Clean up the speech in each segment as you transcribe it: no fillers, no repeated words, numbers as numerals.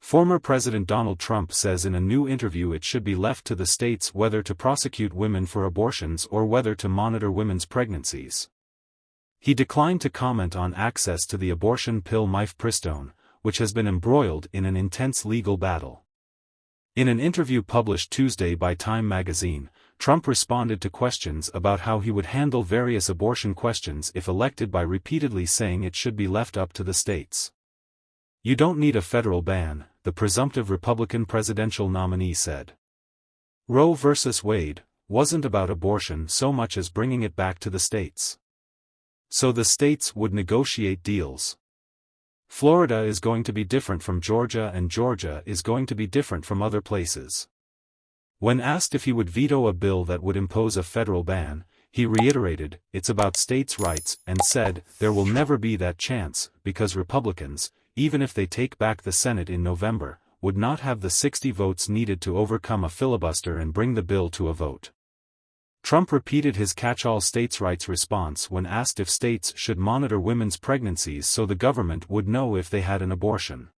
Former President Donald Trump says in a new interview it should be left to the states whether to prosecute women for abortions or whether to monitor women's pregnancies. He declined to comment on access to the abortion pill mifepristone, which has been embroiled in an intense legal battle. In an interview published Tuesday by Time magazine, Trump responded to questions about how he would handle various abortion questions if elected by repeatedly saying it should be left up to the states. "You don't need a federal ban," the presumptive Republican presidential nominee said. Roe v. Wade wasn't about abortion so much as bringing it back to the states. So the states would negotiate deals. Florida is going to be different from Georgia and Georgia is going to be different from other places. When asked if he would veto a bill that would impose a federal ban, he reiterated, "It's about states' rights," and said, "There will never be that chance, because Republicans, even if they take back the Senate in November, would not have the 60 votes needed to overcome a filibuster and bring the bill to a vote." Trump repeated his catch-all states' rights response when asked if states should monitor women's pregnancies so the government would know if they had an abortion.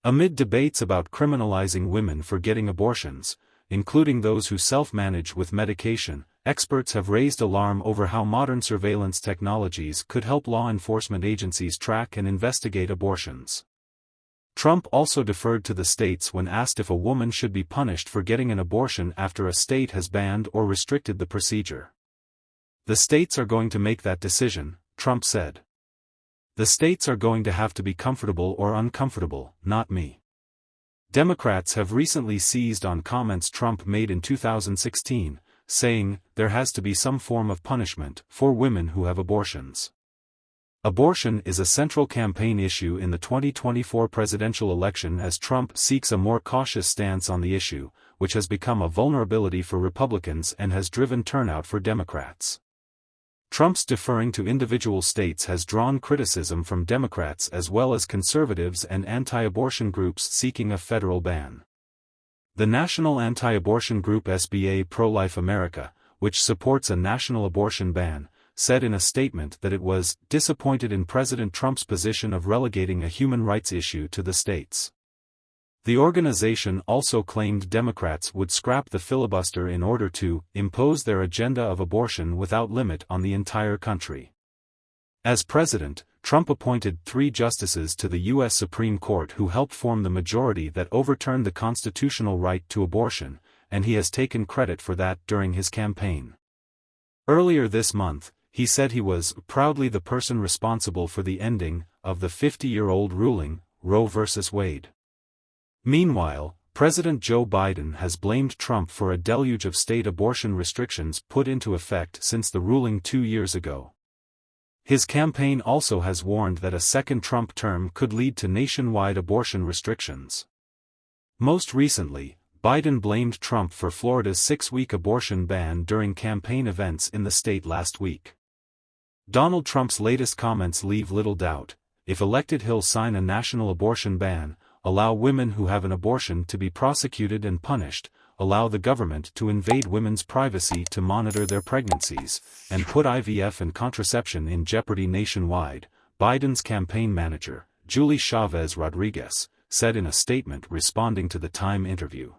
Amid debates about criminalizing women for getting abortions, including those who self-manage with medication, experts have raised alarm over how modern surveillance technologies could help law enforcement agencies track and investigate abortions. Trump also deferred to the states when asked if a woman should be punished for getting an abortion after a state has banned or restricted the procedure. "The states are going to make that decision," Trump said. "The states are going to have to be comfortable or uncomfortable, not me." Democrats have recently seized on comments Trump made in 2016, saying, "There has to be some form of punishment for women who have abortions." Abortion is a central campaign issue in the 2024 presidential election as Trump seeks a more cautious stance on the issue, which has become a vulnerability for Republicans and has driven turnout for Democrats. Trump's deferring to individual states has drawn criticism from Democrats as well as conservatives and anti-abortion groups seeking a federal ban. The national anti-abortion group SBA Pro-Life America, which supports a national abortion ban, said in a statement that it was disappointed in President Trump's position of relegating a human rights issue to the states. The organization also claimed Democrats would scrap the filibuster in order to impose their agenda of abortion without limit on the entire country. As president, Trump appointed 3 justices to the U.S. Supreme Court who helped form the majority that overturned the constitutional right to abortion, and he has taken credit for that during his campaign. Earlier this month, he said he was proudly the person responsible for the ending of the 50-year-old ruling, Roe v. Wade. Meanwhile, President Joe Biden has blamed Trump for a deluge of state abortion restrictions put into effect since the ruling 2 years ago. His campaign also has warned that a second Trump term could lead to nationwide abortion restrictions. Most recently, Biden blamed Trump for Florida's 6-week abortion ban during campaign events in the state last week. Donald Trump's latest comments leave little doubt. If elected, he'll sign a national abortion ban, allow women who have an abortion to be prosecuted and punished, allow the government to invade women's privacy to monitor their pregnancies, and put IVF and contraception in jeopardy nationwide, Biden's campaign manager, Julie Chavez Rodriguez, said in a statement responding to the Time interview.